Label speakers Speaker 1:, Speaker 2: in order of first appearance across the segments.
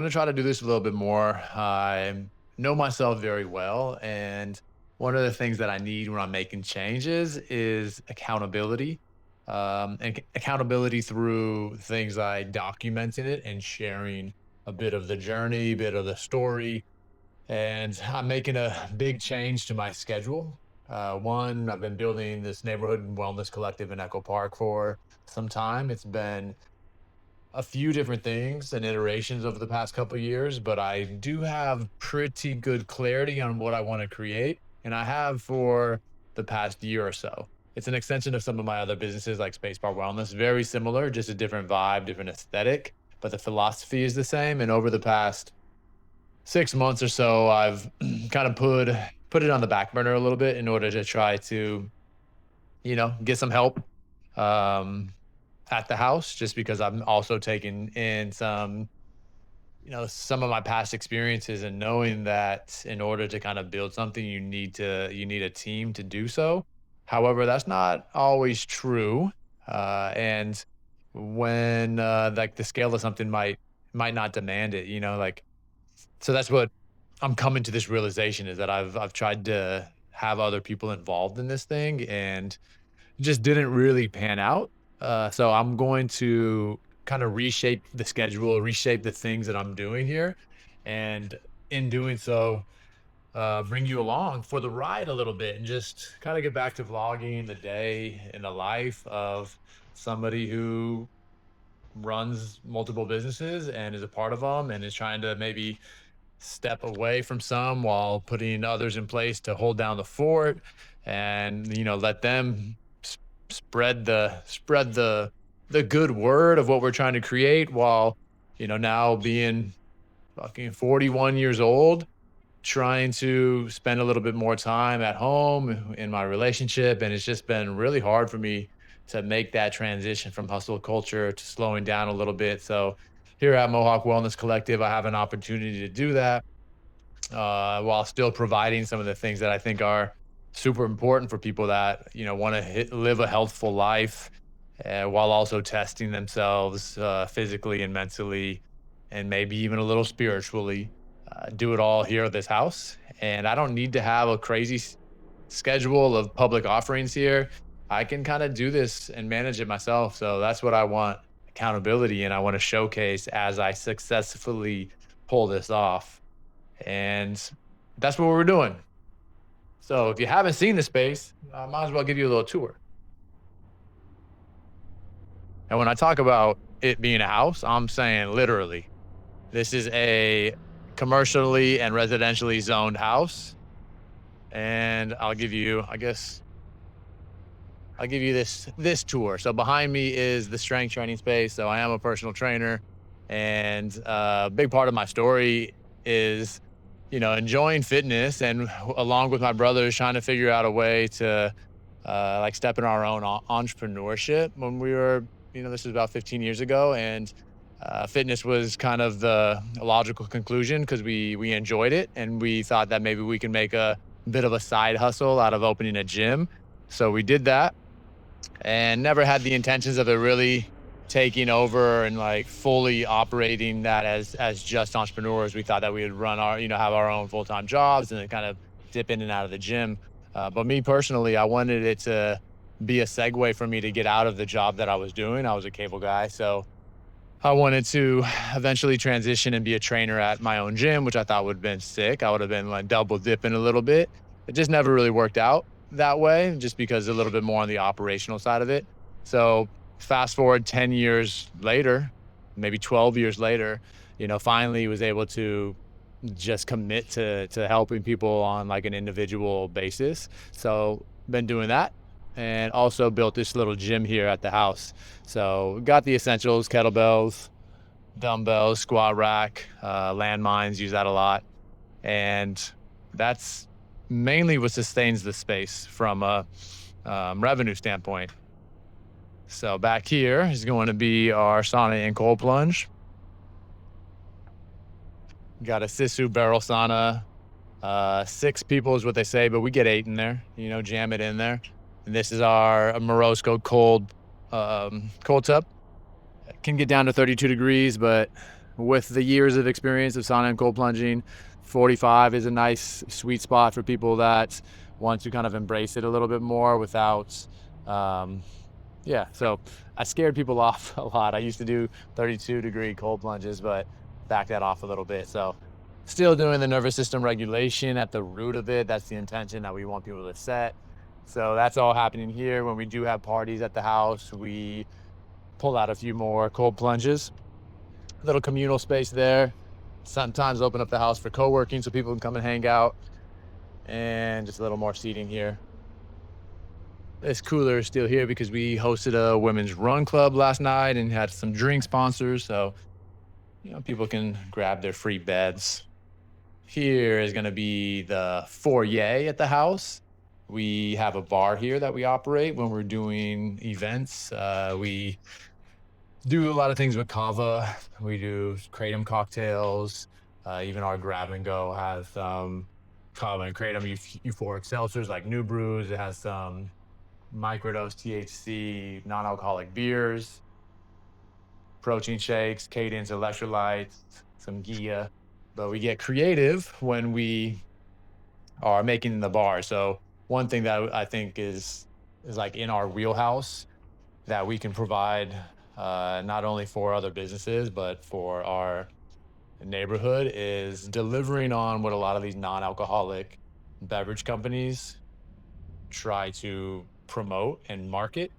Speaker 1: I'm gonna try to do this a little bit more. I know myself very well, and one of the things that I need when I'm making changes is accountability. Accountability through things like documenting it and sharing a bit of the journey, bit of the story. And I'm making a big change to my schedule. One, I've been building this neighborhood wellness collective in Echo Park for some time. It's been a few different things and iterations over the past couple of years, but I do have pretty good clarity on what I want to create, and I have for the past year or so. It's an extension of some of my other businesses like Space Bar Wellness, very similar, just a different vibe, different aesthetic, but the philosophy is the same. And over the past 6 months or so, I've kind of put it on the back burner a little bit in order to try to, get some help. Um, at the house just because I'm also taking in some of my past experiences and knowing that in order to kind of build something, you need a team to do so. However, that's not always true. And when like the scale of something might not demand it, so that's what I'm coming to this realization is that I've tried to have other people involved in this thing and just didn't really pan out. So I'm going to kind of reshape the schedule, reshape the things that I'm doing here. And in doing so, bring you along for the ride a little bit and just kind of get back to vlogging the day in the life of somebody who runs multiple businesses and is a part of them and is trying to maybe step away from some while putting others in place to hold down the fort and let them spread the good word of what we're trying to create while now being fucking 41 years old, trying to spend a little bit more time at home in my relationship. And it's just been really hard for me to make that transition from hustle culture to slowing down a little bit. So here at Mohawk Wellness Collective, I have an opportunity to do that while still providing some of the things that I think are super important for people that want to live a healthful life, while also testing themselves physically and mentally, and maybe even a little spiritually. Do it all here at this house, and I don't need to have a crazy schedule of public offerings here. I can kind of do this and manage it myself. So that's what I want accountability, and I want to showcase as I successfully pull this off. And that's what we're doing. So if you haven't seen the space, I might as well give you a little tour. And when I talk about it being a house, I'm saying literally, this is a commercially and residentially zoned house. And I'll give you this tour. So behind me is the strength training space. So I am a personal trainer, and a big part of my story is enjoying fitness and along with my brothers trying to figure out a way to like step in our own entrepreneurship when we were, this was about 15 years ago. And fitness was kind of the logical conclusion because we enjoyed it and we thought that maybe we can make a bit of a side hustle out of opening a gym. So we did that and never had the intentions of it really taking over and like fully operating that as just entrepreneurs. We thought that we would run our, have our own full-time jobs and then kind of dip in and out of the gym. But me personally, I wanted it to be a segue for me to get out of the job that I was doing. I was a cable guy. So I wanted to eventually transition and be a trainer at my own gym, which I thought would have been sick. I would have been like double dipping a little bit. It just never really worked out that way, just because a little bit more on the operational side of it. So fast forward 10 years later, maybe 12 years later, finally was able to just commit to helping people on like an individual basis. So been doing that and also built this little gym here at the house. So got the essentials, kettlebells, dumbbells, squat rack, landmines, use that a lot. And that's mainly what sustains the space from a revenue standpoint. So back here is going to be our sauna and cold plunge. Got a Sisu barrel sauna. 6 people is what they say, but we get 8 in there, jam it in there. And this is our Morosco cold tub. It can get down to 32 degrees, but with the years of experience of sauna and cold plunging, 45 is a nice sweet spot for people that want to kind of embrace it a little bit more without, yeah. So I scared people off a lot. I used to do 32-degree cold plunges, but back that off a little bit. So still doing the nervous system regulation at the root of it. That's the intention that we want people to set. So that's all happening here. When we do have parties at the house, we pull out a few more cold plunges. Little communal space there. Sometimes open up the house for co-working so people can come and hang out, and just a little more seating here. This cooler is still here because we hosted a women's run club last night and had some drink sponsors, so people can grab their free beds. Here is going to be the foyer at the house. We have a bar here that we operate when we're doing events. We do a lot of things with kava. We do kratom cocktails. Even our grab and go has kava and kratom euphoric seltzers like New Brews. It has some microdose THC non-alcoholic beers, protein shakes, cadence electrolytes, some Gia. But we get creative when we are making the bar. So one thing that I think is like in our wheelhouse that we can provide not only for other businesses, but for our neighborhood is delivering on what a lot of these non-alcoholic beverage companies try to promote and market.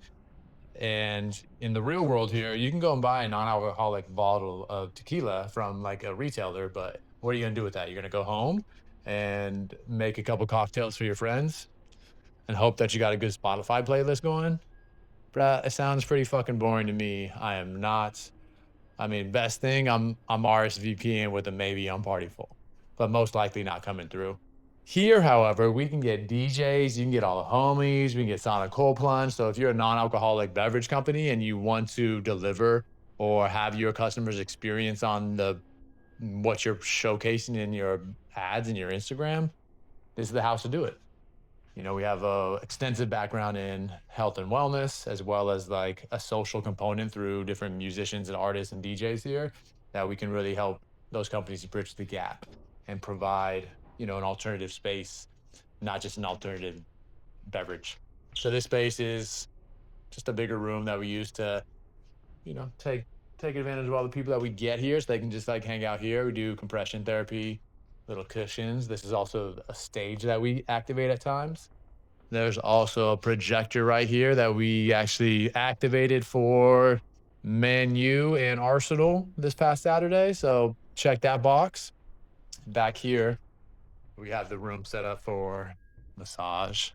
Speaker 1: And in the real world here, you can go and buy a non-alcoholic bottle of tequila from like a retailer, but what are you going to do with that? You're going to go home and make a couple cocktails for your friends and hope that you got a good Spotify playlist going. Bruh, it sounds pretty fucking boring to me. I am not. I mean, best thing, I'm RSVPing with a maybe on Party Full, but most likely not coming through. Here, however, we can get DJs, you can get all the homies, we can get Sauna Cold Plunge. So if you're a non-alcoholic beverage company and you want to deliver or have your customers experience on what you're showcasing in your ads and your Instagram, this is the house to do it. We have a extensive background in health and wellness, as well as like a social component through different musicians and artists and DJs here that we can really help those companies bridge the gap and provide, an alternative space, not just an alternative beverage. So this space is just a bigger room that we use to, take advantage of all the people that we get here so they can just like hang out here. We do compression therapy, little cushions. This is also a stage that we activate at times. There's also a projector right here that we actually activated for Man U and Arsenal this past Saturday. So check that box. Back here, we have the room set up for massage.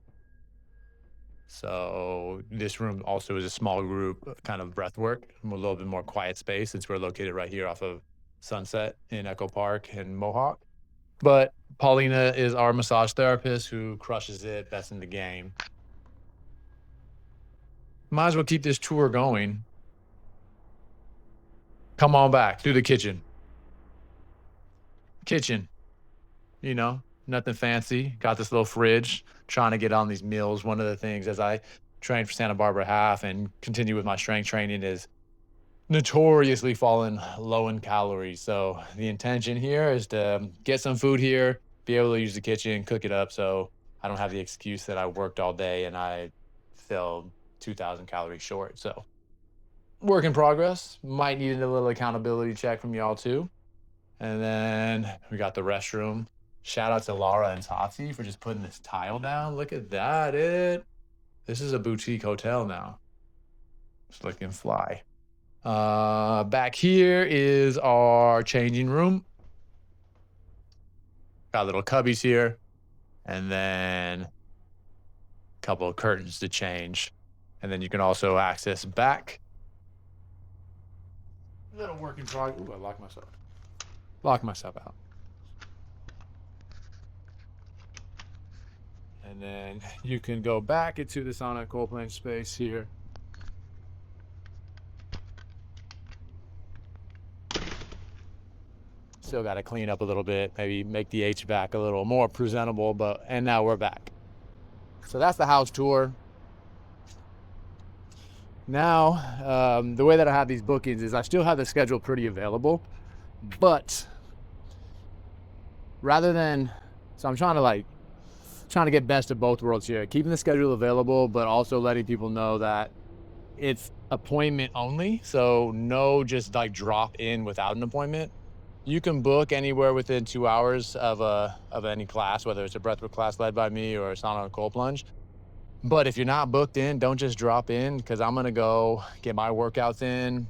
Speaker 1: So this room also is a small group kind of breath work, a little bit more quiet space since we're located right here off of Sunset in Echo Park and Mohawk. But Paulina is our massage therapist who crushes it, best in the game. Might as well keep this tour going. Come on back through the kitchen. Nothing fancy. Got this little fridge, trying to get on these meals. One of the things as I train for Santa Barbara half and continue with my strength training is notoriously fallen low in calories. So the intention here is to get some food here, be able to use the kitchen, cook it up. So I don't have the excuse that I worked all day and I fell 2,000 calories short. So work in progress. Might need a little accountability check from y'all too. And then we got the restroom. Shout out to Laura and Tati for just putting this tile down. Look at that. This is a boutique hotel now. It's looking fly. Back here is our changing room. Got little cubbies here, and then a couple of curtains to change. And then you can also access back. Little work in progress. Ooh, I locked myself out. And then you can go back into the sauna cold plunge space here. Still got to clean up a little bit, maybe make the HVAC a little more presentable, and now we're back. So that's the house tour. Now, the way that I have these bookings is I still have the schedule pretty available, But rather than, so I'm trying to get best of both worlds here, keeping the schedule available, but also letting people know that it's appointment only. So no, just like drop in without an appointment. You can book anywhere within 2 hours of any class, whether it's a breathwork class led by me or a sauna or cold plunge. But if you're not booked in, don't just drop in, because I'm gonna go get my workouts in,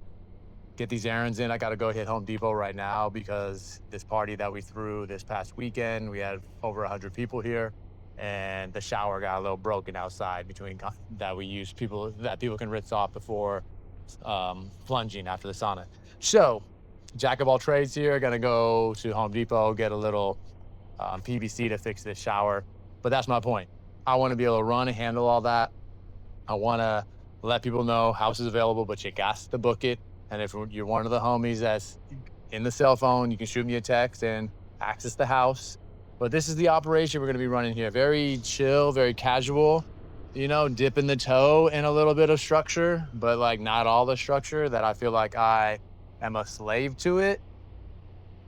Speaker 1: get these errands in. I got to go hit Home Depot right now because this party that we threw this past weekend, we had over 100 people here, and the shower got a little broken outside between that we use people can rinse off before plunging after the sauna. So, jack of all trades here, gonna go to Home Depot, get a little PVC to fix this shower. But that's my point. I want to be able to run and handle all that. I want to let people know house is available, but you got to book it. And if you're one of the homies that's in the cell phone, you can shoot me a text and access the house. But this is the operation we're going to be running here. Very chill, very casual, dipping the toe in a little bit of structure, but like not all the structure that I feel like I am a slave to it.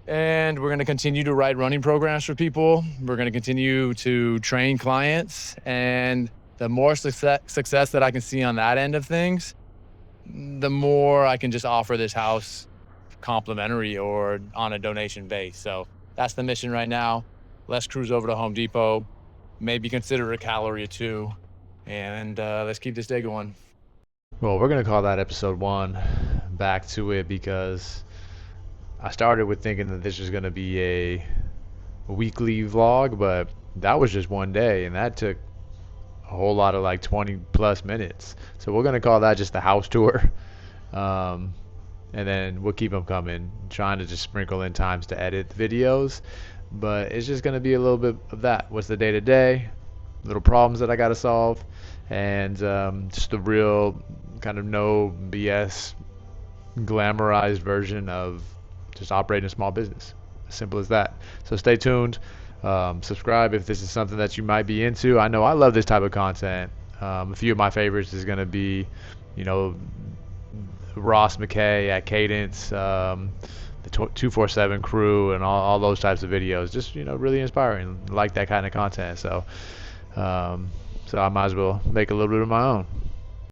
Speaker 1: And we're going to continue to write running programs for people. We're going to continue to train clients. And the more success that I can see on that end of things, the more I can just offer this house complimentary or on a donation base. So that's the mission right now. Let's cruise over to Home Depot, maybe consider a calorie or two, and let's keep this day going. Well, we're going to call that episode 1 back to it, because I started with thinking that this was going to be a weekly vlog, but that was just one day, and that took a whole lot of like 20 plus minutes. So we're going to call that just the house tour. And then we'll keep them coming, trying to just sprinkle in times to edit the videos. But it's just going to be a little bit of that. What's the day to day, little problems that I got to solve, and just the real kind of no BS glamorized version of just operating a small business. As simple as that. So stay tuned. Subscribe if this is something that you might be into. I know I love this type of content. A few of my favorites is going to be, Ross McKay at Cadence, the 247 crew, and all those types of videos. Just, really inspiring. Like that kind of content. So I might as well make a little bit of my own.